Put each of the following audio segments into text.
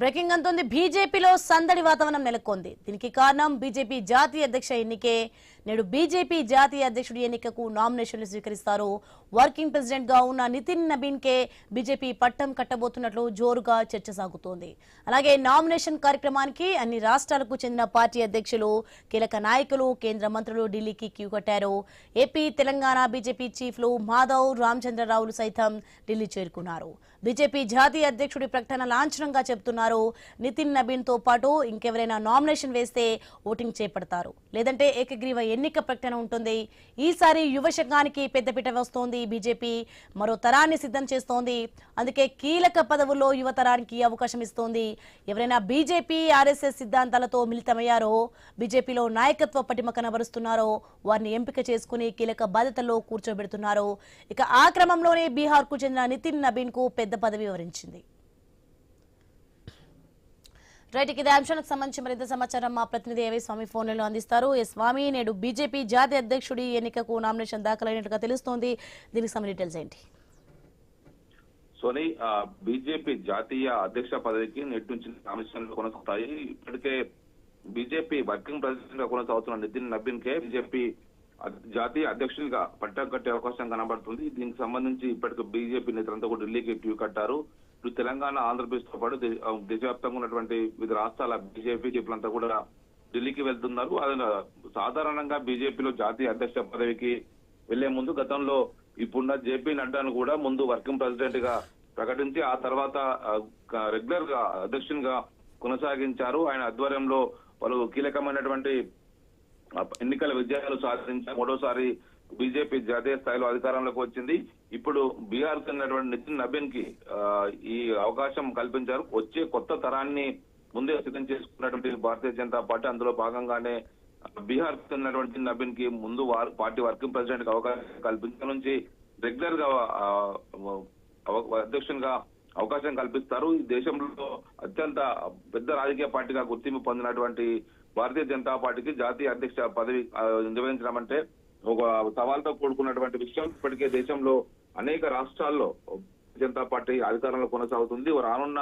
Breaking అంతోంది. బీజేపీలో సందడి వాతావరణం నెలకొంది. దీనికి కారణం బీజేపీ జాతీయ అధ్యక్ష ఎన్నికే. నేడు బీజేపీ జాతీయ అధ్యక్షుడి ఎన్నికకు నామినేషన్లు స్వీకరిస్తారు. వర్కింగ్ ప్రెసిడెంట్ గా ఉన్న నితిన్ నబీన్ కే బీజేపీ పట్టం కట్టబోతున్నట్లు జోరుగా చర్చ సాగుతోంది. అలాగే నామినేషన్ కార్యక్రమానికి అన్ని రాష్ట్రాలకు చెందిన పార్టీ అధ్యక్షులు, కీలక నాయకులు, కేంద్ర మంత్రులు ఢిల్లీకి క్యూ కట్టారు. ఏపీ, తెలంగాణ బీజేపీ చీఫ్లు మాధవ్, రామచంద్రరావులు సైతం ఢిల్లీ చేరుకున్నారు. బీజేపీ జాతీయ అధ్యక్షుడి ప్రకటన లాంఛనంగా చెబుతున్నారు. నితిన్ నబీన్ తో పాటు ఇంకెవరైనా నామినేషన్ వేస్తే ఓటింగ్ చేపడతారు, లేదంటే ఏకగ్రీవ ఎన్నిక ప్రకటన ఉంటుంది. ఈసారి యువ శకానికి పెద్దపీట వస్తోంది. బీజేపీ మరో తరాన్ని సిద్ధం చేస్తోంది. అందుకే కీలక పదవుల్లో యువతరానికి అవకాశం ఇస్తోంది. ఎవరైనా బీజేపీ ఆర్ఎస్ఎస్ సిద్ధాంతాలతో మిళితమయ్యారో, బీజేపీలో నాయకత్వ పటిమ కనబరుస్తున్నారో వారిని ఎంపిక చేసుకుని కీలక బాధ్యతల్లో కూర్చోబెడుతున్నారు. ఇక ఆ క్రమంలోనే బీహార్ కు చెందిన నితిన్ నబీన్ కు పెద్ద పదవి వివరించింది. రైట్, ఇదే అంశానికి సంబంధించి మరింత సమాచారం మా ప్రతినిధి ఏవై స్వామి ఫోన్లలో అందిస్తారు. స్వామి, నేడు బీజేపీ జాతీయ అధ్యక్షుడి ఎన్నికకు నామినేషన్ దాఖలైనట్టుగా తెలుస్తోంది. దీనికి సంబంధించిన డీటెయిల్స్ ఏంటి? సోని, బీజేపీ జాతీయ అధ్యక్ష పదవికి నేటి నుంచి నామినేషన్లు కొనసాగుతాయి. ఇప్పటికే బీజేపీ వర్కింగ్ ప్రెసిడెంట్ గా కొనసాగుతున్న నితిన్ నబీన్ కే బీజేపీ జాతీయ అధ్యక్షుడిగా పట్టం కట్టే అవకాశం కనబడుతుంది. దీనికి సంబంధించి ఇప్పటికే బీజేపీ నేతలంతా కూడా ఢిల్లీకి క్యూ కట్టారు. ఇప్పుడు తెలంగాణ, ఆంధ్రప్రదేశ్ తో పాటు దేశవ్యాప్తంగా ఉన్నటువంటి వివిధ రాష్ట్రాల బీజేపీ చీఫ్లంతా కూడా ఢిల్లీకి వెళ్తున్నారు. అది సాధారణంగా బీజేపీలో జాతీయ అధ్యక్ష పదవికి వెళ్లే ముందు గతంలో ఇప్పుడున్న జేపీ నడ్డాను కూడా ముందు వర్కింగ్ ప్రెసిడెంట్ గా ప్రకటించి ఆ తర్వాత రెగ్యులర్ గా అధ్యక్షునిగా కొనసాగించారు. ఆయన ఆధ్వర్యంలో పలు కీలకమైనటువంటి ఎన్నికల విజయాలు సాధించారు. మూడోసారి బీజేపీ జాతీయ స్థాయిలో అధికారంలోకి వచ్చింది. ఇప్పుడు బీహార్ చెందినటువంటి నితిన్ నబీన్ కి ఈ అవకాశం కల్పించారు. వచ్చే కొత్త తరాన్ని ముందే సిద్ధం చేసుకున్నటువంటి భారతీయ జనతా పార్టీ అందులో భాగంగానే బీహార్ చెందినటువంటి నబీన్ కి ముందు పార్టీ వర్కింగ్ ప్రెసిడెంట్ కి అవకాశం కల్పించడం నుంచి రెగ్యులర్ గా అధ్యక్షునిగా అవకాశం కల్పిస్తారు. ఈ దేశంలో అత్యంత పెద్ద రాజకీయ పార్టీగా గుర్తింపు పొందినటువంటి భారతీయ జనతా పార్టీకి జాతీయ అధ్యక్ష పదవి నిర్వహించడం అంటే ఒక సవాల్తో కూడుకున్నటువంటి విషయం. ఇప్పటికే దేశంలో అనేక రాష్ట్రాల్లో జనతా పార్టీ అధికారంలో కొనసాగుతుంది. రానున్న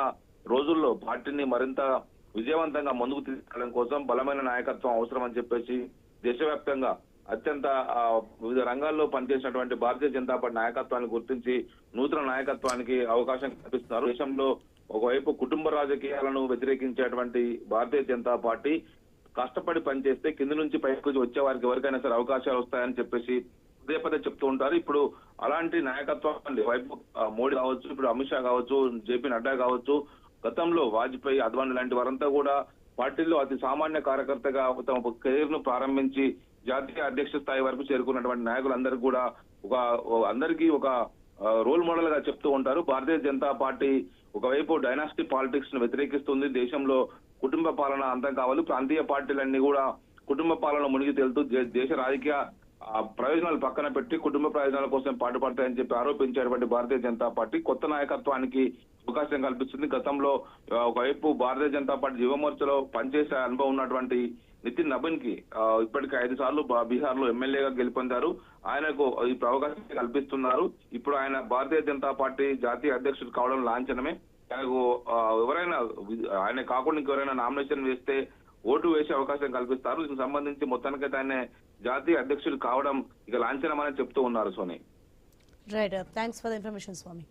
రోజుల్లో పార్టీని మరింత విజయవంతంగా ముందుకు తీసుకెళ్లడం కోసం బలమైన నాయకత్వం అవసరం అని చెప్పేసి దేశవ్యాప్తంగా అత్యంత వివిధ రంగాల్లో పనిచేసినటువంటి భారతీయ జనతా పార్టీ నాయకత్వాన్ని గుర్తించి నూతన నాయకత్వానికి అవకాశం కల్పిస్తున్నారు. దేశంలో ఒకవైపు కుటుంబ రాజకీయాలను వ్యతిరేకించేటువంటి భారతీయ జనతా పార్టీ కష్టపడి పనిచేస్తే కింద నుంచి పైకి వచ్చే వారికి ఎవరికైనా సరే అవకాశాలు వస్తాయని చెప్పేసి పదే పదే చెప్తూ ఉంటారు. ఇప్పుడు అలాంటి నాయకత్వం వైపు మోడీ కావచ్చు, ఇప్పుడు అమిత్ షా కావచ్చు, జేపీ నడ్డా కావచ్చు, గతంలో వాజ్పేయి, అద్వానీ లాంటి వారంతా కూడా పార్టీలో అతి సామాన్య కార్యకర్తగా తమ కెరీర్ ను ప్రారంభించి జాతీయ అధ్యక్ష స్థాయి వరకు చేరుకున్నటువంటి నాయకులందరికీ కూడా అందరికీ ఒక రోల్ మోడల్ గా చెప్తూ ఉంటారు. భారతీయ జనతా పార్టీ ఒకవైపు డైనాస్టీ పాలిటిక్స్ ను వ్యతిరేకిస్తుంది. దేశంలో కుటుంబ పాలన అంతం కావాలి, ప్రాంతీయ పార్టీలన్నీ కూడా కుటుంబ పాలన మునిగి తేలుతూ దేశ రాజకీయ ప్రయోజనాలు పక్కన పెట్టి కుటుంబ ప్రయోజనాల కోసం పాటుపడతాయని చెప్పి ఆరోపించేటువంటి భారతీయ జనతా పార్టీ కొత్త నాయకత్వానికి అవకాశం కల్పిస్తుంది. గతంలో ఒకవైపు భారతీయ జనతా పార్టీ యువమోర్చలో పనిచేసే అనుభవం ఉన్నటువంటి నితిన్ నబీన్ కి ఇప్పటికే 5 సార్లు బీహార్ లో ఎమ్మెల్యేగా గెలుపొందారు. ఆయనకు ఈ అవకాశం కల్పిస్తున్నారు. ఇప్పుడు ఆయన భారతీయ జనతా పార్టీ జాతీయ అధ్యక్షుడు కావడం లాంఛనమే. ఆయనకు ఆయన కాకుండా ఇంకెవరైనా నామినేషన్ వేస్తే ఓటు వేసే అవకాశం కల్పిస్తారు. దీనికి సంబంధించి మొత్తానికైతే ఆయన జాతీయ అధ్యక్షుడు కావడం ఇక లాంఛనమని చెప్తూ ఉన్నారు. Soni, right, thanks for the information Swamy.